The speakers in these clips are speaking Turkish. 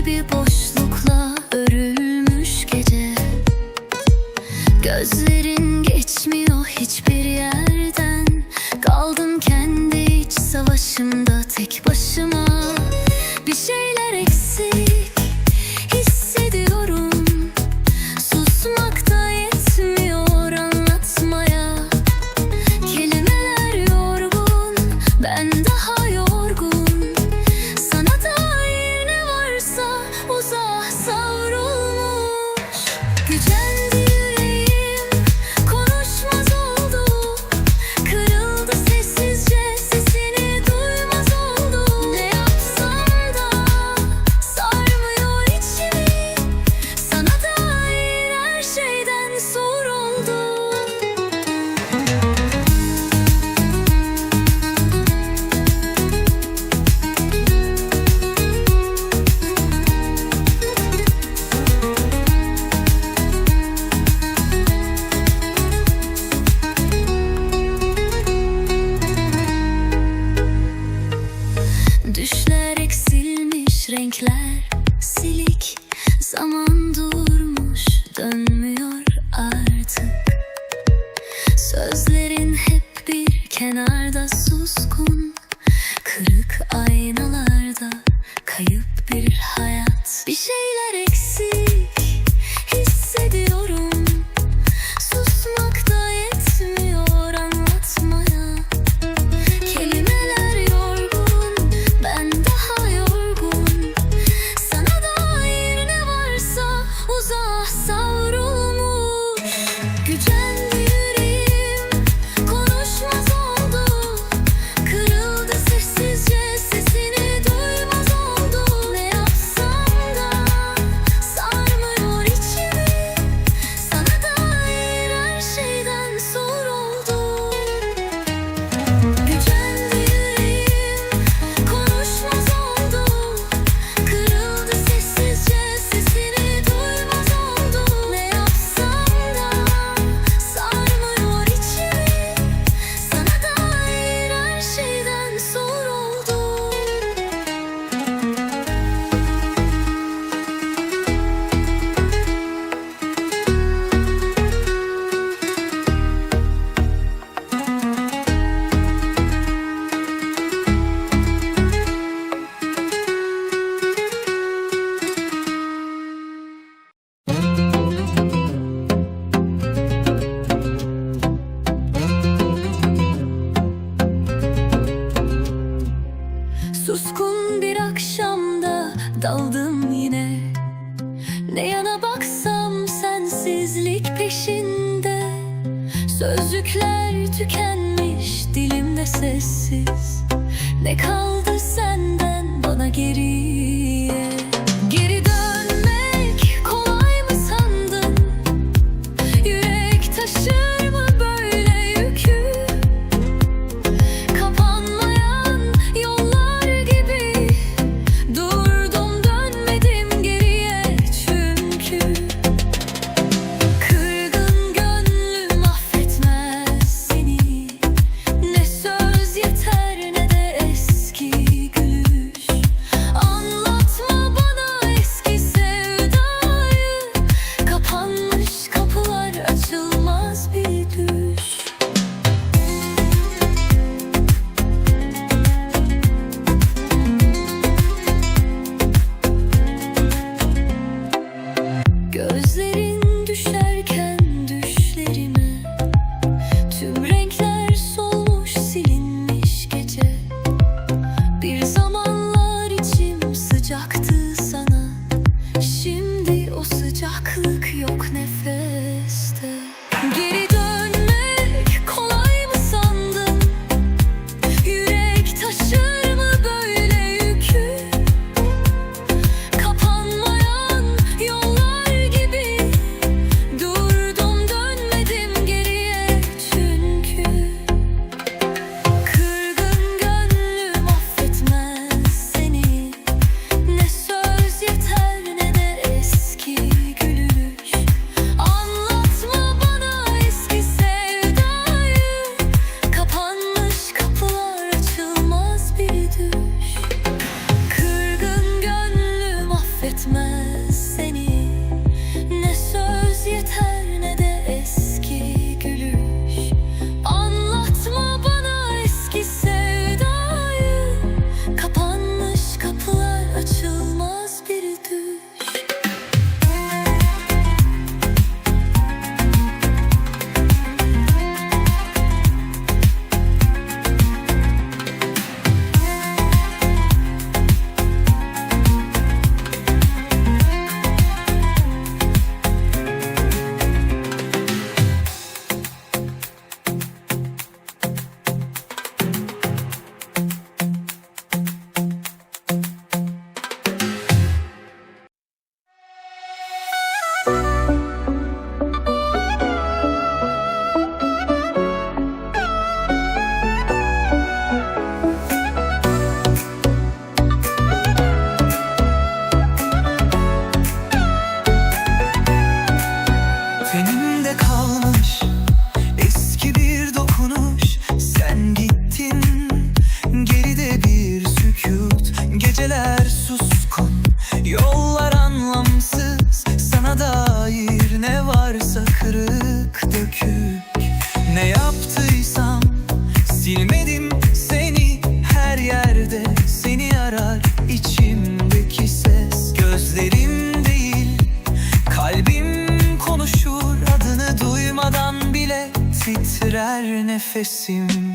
bir boşlukla örülmüş gece. Gözlerin geçmiyor hiçbir yerden. Kaldım kendi iç savaşımda tek başıma. Bir şeyler eksik hissediyorum. Susmak da yetmiyor anlatmaya. Kelimeler yorgun, ben daha yorgun. Sana dair ne varsa uzağa savrulmuş. Gücendi yüreğim, konuşmaz oldu. Kırıldı sessizce, sesini duymaz oldu. Ne yapsam da sarmıyor içimi. Sana dair her şeyden zor oldu. Düşler eksilmiş, renkler silik. Zaman durmuş, dönmüyor artık. Sözlerin hep bir kenarda suskun. Kırık aynalarda kayıp bir hayat. Bir şeyler eksik hissediyorum. Susmak da yetmiyor anlatmaya. Kelimeler yorgun, ben daha yorgun. Sana dair ne varsa uzağa savrulmuş. Gücendi yüreğim, konuşmaz oldu. Kırıldı sessizce, sesini duymaz oldu. Ne yapsam da sarmıyor içimi. Sana dair her şeyden zor oldu. Gücendi yüreğim, konuşmaz oldu. Kırıldı sessizce, sesini duymaz oldu. Ne yapsam da sarmıyor içimi. Sana dair her şeyden zor oldu. Suskun bir akşamda daldım yine. Ne yana baksam sensizlik peşinde. Sözcükler tükenmiş, dilimde sessiz. Ne kaldı senden bana geriye? Geri dönmek kolay mı sandın? Yürek taşır mı böyle yükü? Kapanmayan yollar gibi durdum, dönmedim geriye çünkü. Kırgın gönlüm affetmez seni. Ne söz yeter ne de eski gülüş. Anlatma bana eski sevdayı. Kapanmış kapılar, açılmaz bir düş. Gözlerin düşerken düşlerime. Tüm renkler solmuş, silinmiş gece. Bir zamanlar içim sıcaktı sana. Şimdi o sıcaklık yok nefeste. Geri dönmek kolay mı sandın? Yürek taşır mı böyle yükü? Kapanmayan yollar gibi Gözlerim değil, kalbim konuşur. Adını duymadan bile titrer nefesim.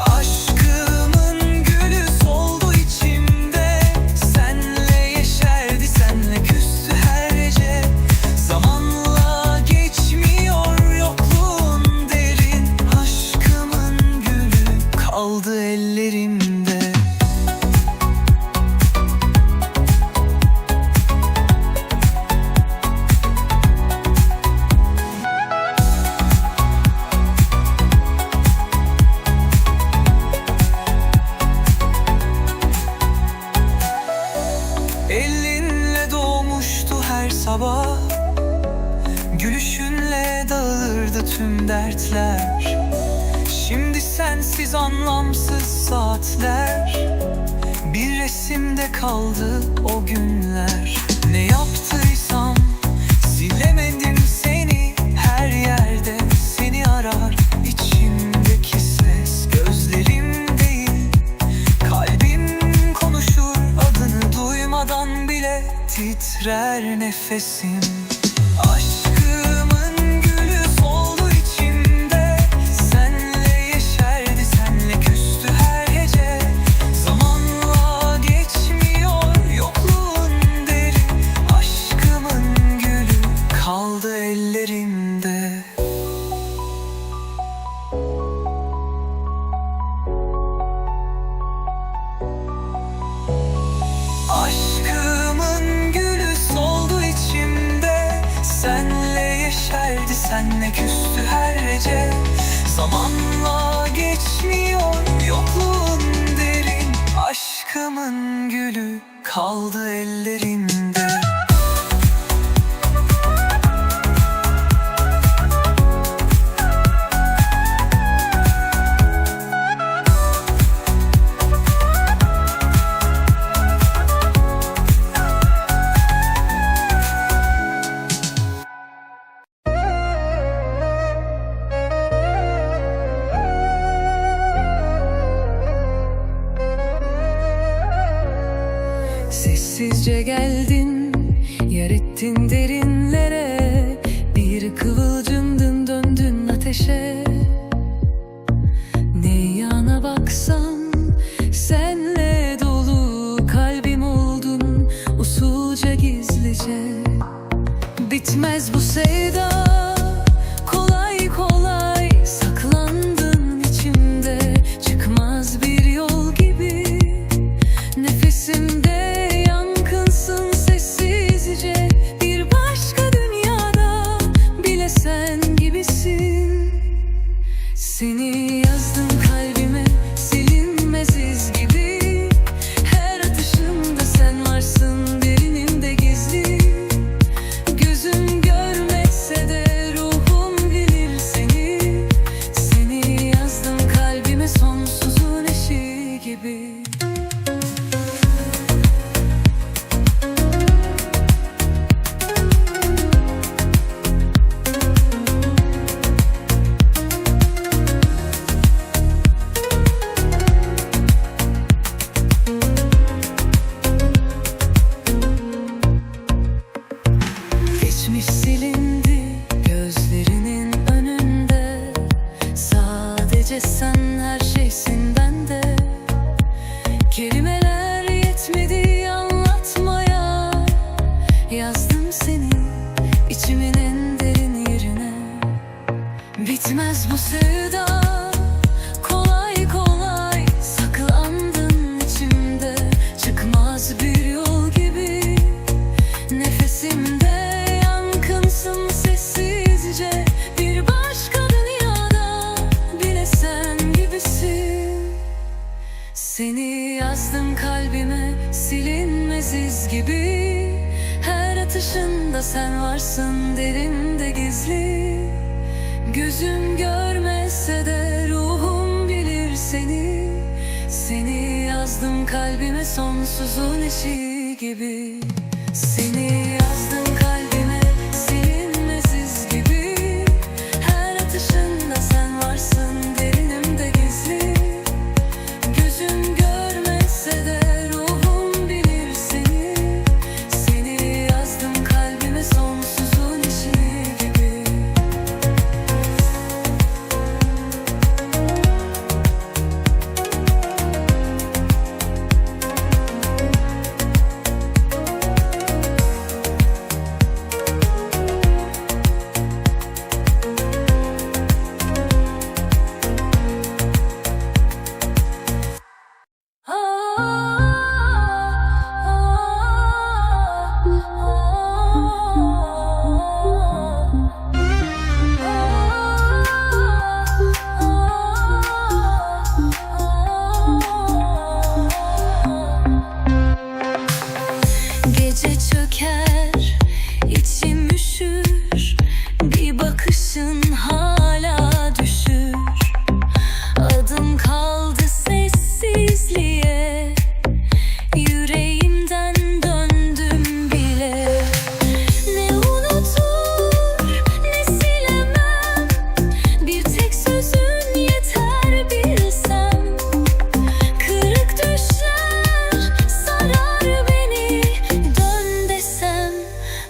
Aşkımın gülü soldu içimde, senle yeşerdi, senle küstü her gece. Zamanla geçmiyor yokluğun derin, aşkımın gülü kaldı ellerimde. Elinle doğmuştu her sabah, gülüşünle dağılırdı tüm dertler. Şimdi sensiz anlamsız saatler, bir resimde kaldı o günler. Ne yaptıysam silemedim seni, her yerde seni arar içimdeki ses. Gözlerim değil, kalbim konuşur. Adını duymadan bile titrer nefesim. Aşkımın gülü soldu içimde, senle yeşerdi, senle küstü her gece. Zamanla geçmiyor yokluğun derin, aşkımın gülü kaldı ellerimde. Aşkımın gülü soldu içimde, senle yeşerdi, senle küstü her gece. Zamanla geçmiyor yokluğun derin, aşkımın gülü kaldı ellerimde. Sessizce geldin, yer ettin derinlere. Bir kıvılcımdın, döndün ateşe. Ne yana baksan senle dolu, kalbim oldun usulca gizlice. Bitmez bu sevda, kolay kolay saklandın içimde. Çıkmaz bir yol gibi nefesimde. Seni yazdım kalbime silinmez iz gibi. Her atışımda sen varsın, derinimde gizli. Gözüm görmese de ruhum bilir seni. Seni yazdım kalbime sonsuzun eşi gibi. Geçmiş silindi gözlerinin önünde. Sadece sen her şeysin bende. Kelimeler yetmedi anlatmaya. Yazdım seni içimin en derin yerine. Bitmez bu sevda, kolay kolay saklandın içimde. Çıkmaz bir yol gibi nefesimde. Sessizce bir başka dünyada, bile sen gibisin. Seni yazdım kalbime silinmez iz gibi. Her atışında sen varsın, derinde gizli. Gözüm görmese de ruhum bilir seni. Seni yazdım kalbime sonsuzun eşi gibi. Seni yazdım kalbime silinmez iz gibi. Her atışında sen varsın, derinimde gizli. Gözüm görmese de ruhum bilir seni. Seni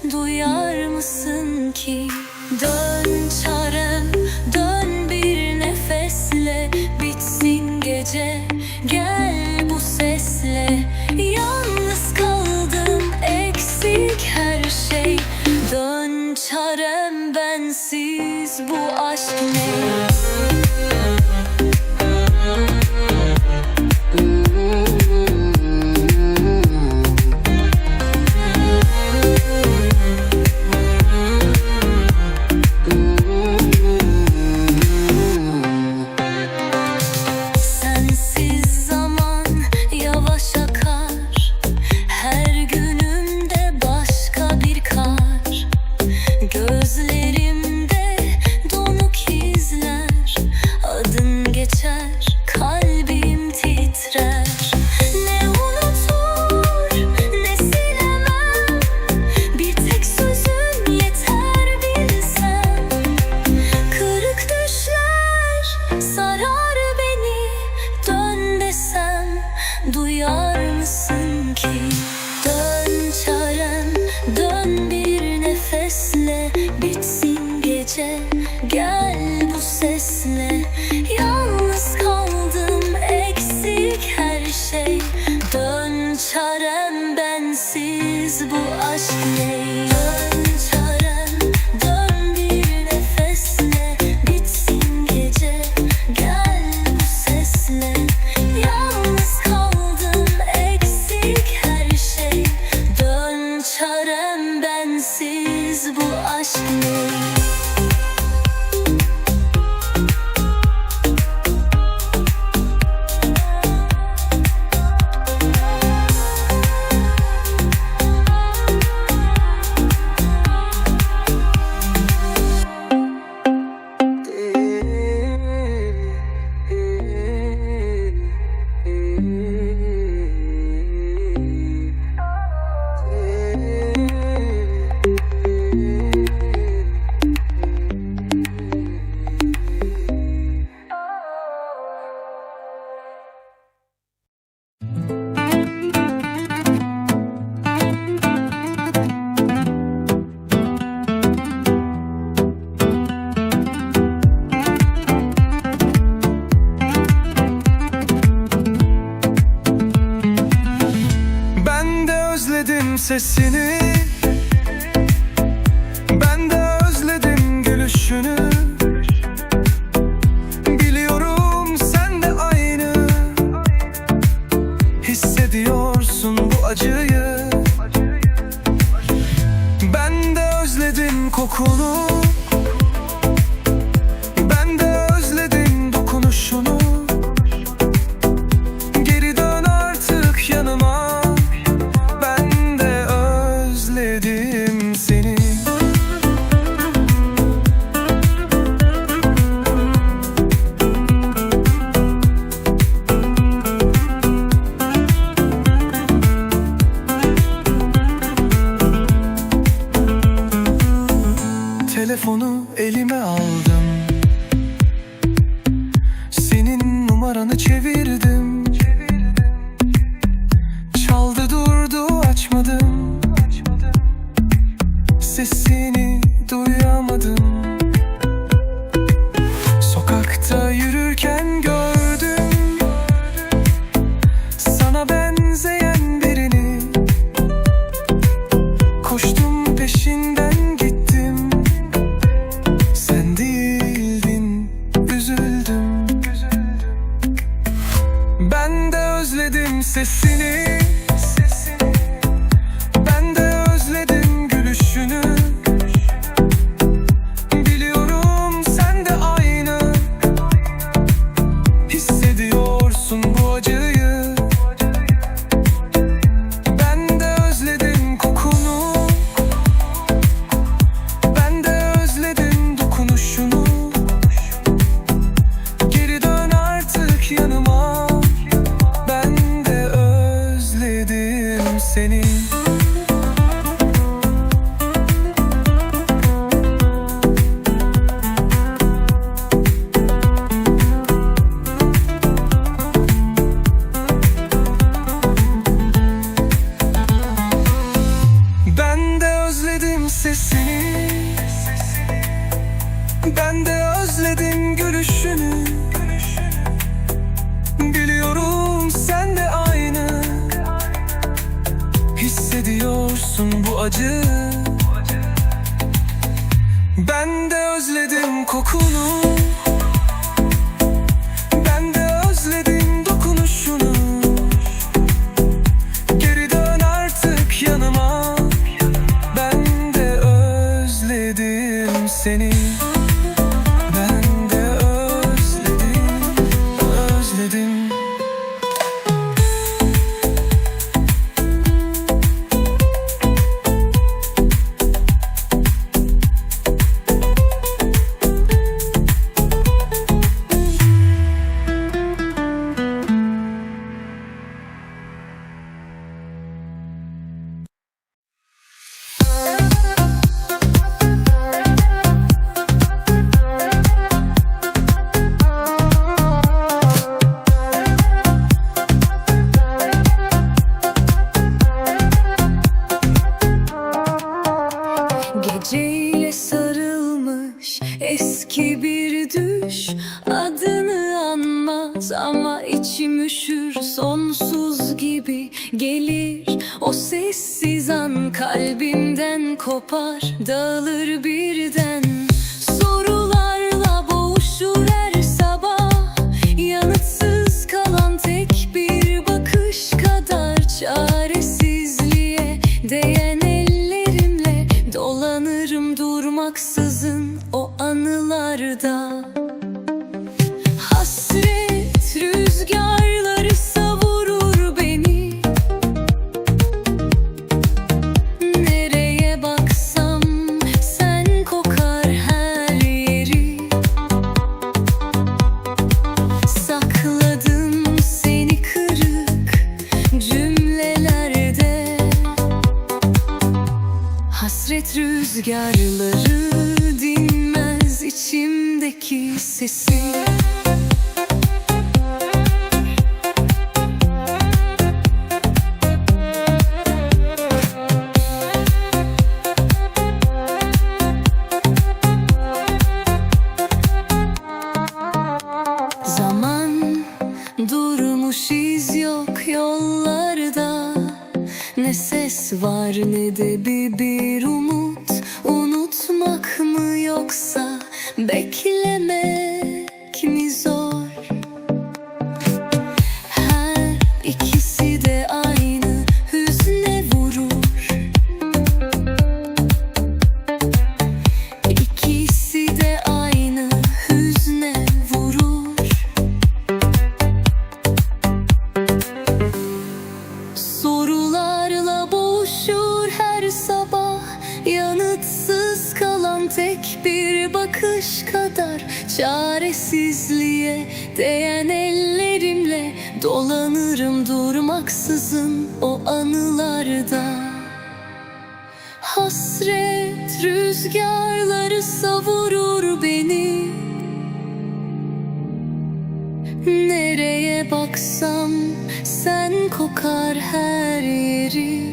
duyar mısın ki? Dön çarem, dön bir nefesle, bitsin gece, gel bu sesle. Yalnız kaldım, eksik her şey. Dön çarem, bensiz bu aşk ne? Sensiz zaman yavaş akar, her günümde başka bir kar. Gözlerimde donuk izler, adın geçer, kalbim titrer. Ne unutur ne silemem, bir tek sözün yeter bilsem. Kırık düşler sarar beni, dön desem duyar mısın ki? Dön çarem, dön bir nefesle, bitsin gece, gel bu sesle. Yalnız kaldım, eksik her şey. Dön çarem, bensiz bu aşk ne? Dön çarem, dön bir nefesle, bitsin gece, gel bu sesle. Yalnız kaldım, eksik her şey. Dön çarem, bensiz bu aşk ne? Ben de özledim sesini, ben de özledim gülüşünü. Biliyorum sen de aynı, hissediyorsun bu acıyı. Ben de özledim kokunu, ben de özledim dokunuşunu. Geri dön artık yanıma, ben de özledim seni. Telefonu elime aldım, senin numaranı çevirdim. Çaldı durdu, açmadım, sesini duyamadım. Sokakta yürürken gördüm sana benzeyen birini. Koştum peşinden gittim, sen değildin, üzüldüm. Ben de özledim sesini, ben de özledim gülüşünü. Biliyorum sen de aynı, hissediyorsun bu acıyı. Ben de özledim kokunu, özledim sesini, ben de özledim gülüşünü. Biliyorum sen de aynı hissediyorsun bu acı. Ben de özledim kokunu, ben de özledim dokunuşunu. Geri dön artık yanıma, ben de özledim seni. Ben de özledim, özledim. Geceyle sarılmış eski bir düş, adını anmaz ama içim üşür. Sonsuz gibi gelir o sessiz an, kalbimden kopar, dağılır birden. Sorularla boğuşur her sabah, yanıtsız kalan tek bir bakış kadar. Çaresizliğe değen ellerimle dolanırım durmaksızın o anılarda. Hasret rüzgarları savurur beni, nereye baksam sen kokar her yeri. Sakladım seni kırık cümlelerde, hasret rüzgarları dinmez içimdeki sesi. Zaman durmuş, iz yok yollarda. Ne ses var ne de bir umut. Unutmak mı yoksa beklemek mi zor? Her ikisi de aynı hüzne vurur. İkisi de aynı hüzne vurur. Sorularla boğuşur her sabah, yanıtsız kalan tek bir bakış kadar. Çaresizliğe değen ellerimle dolanırım durmaksızın o anılarda. Hasret rüzgarları savurur beni, nereye baksam sen kokar her yeri.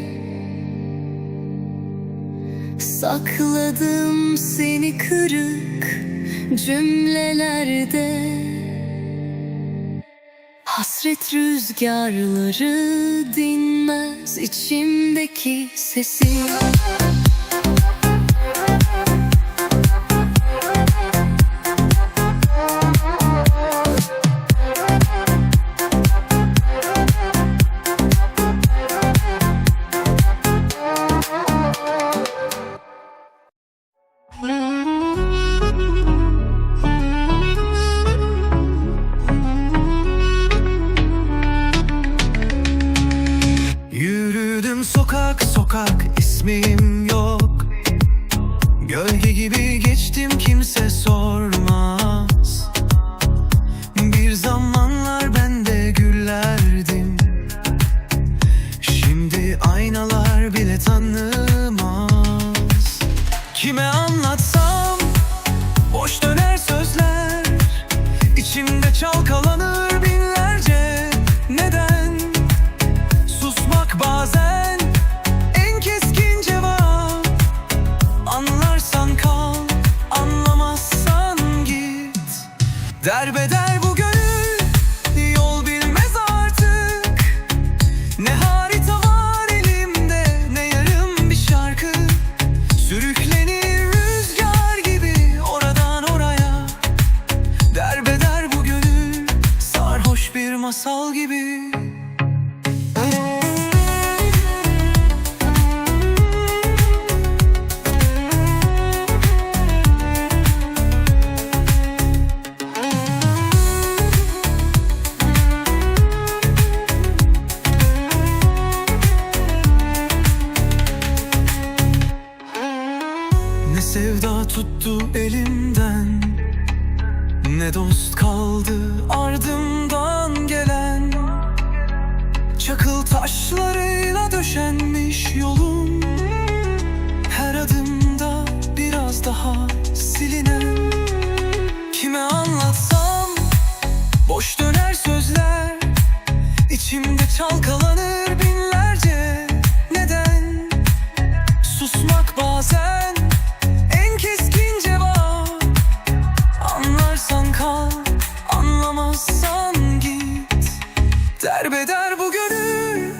Sakladım seni kırık cümlelerde, hasret rüzgarları dinmez içimdeki sesi. Yürüdüm sokak sokak, ismim yok. Gölge gibi geçtim, kimse sormaz. Bir zamanlar ben de güllerdim, şimdi aynalar bile tanımaz. Kime anlatsam boş döner sözler, içimde çalkalanır binlerce neden. Susmak bazen en keskin cevap, sevda tuttu elimden. Ne dost kaldı ardımdan gelen. Çakıl taşlarıyla döşenmiş yolum, her adımda biraz daha silinen. Kime anlatsam boş döner sözler, İçimde çalkalanır binlerce neden. Susmak bazen en keskin cevap. Anlarsan kal, anlamazsan git. Derbeder bu gönül,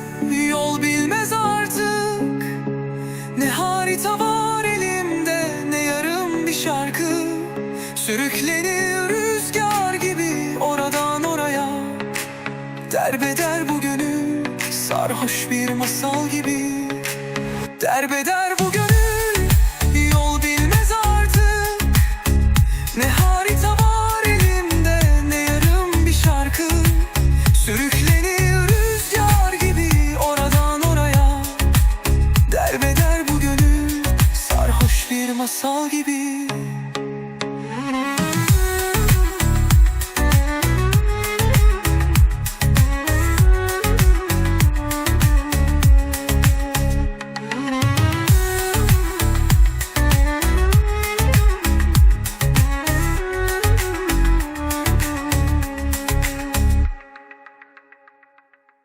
yol bilmez artık. Ne harita var elimde, ne yarım bir şarkı. Sürüklenir rüzgar gibi oradan oraya. Derbeder bu gönül, sarhoş bir masal gibi. Derbeder bu gönül, yol bilmez artık. Ne harita var elimde, ne yarım bir şarkı. Sürüklenir rüzgar gibi oradan oraya. Derbeder bu gönül, sarhoş bir masal gibi.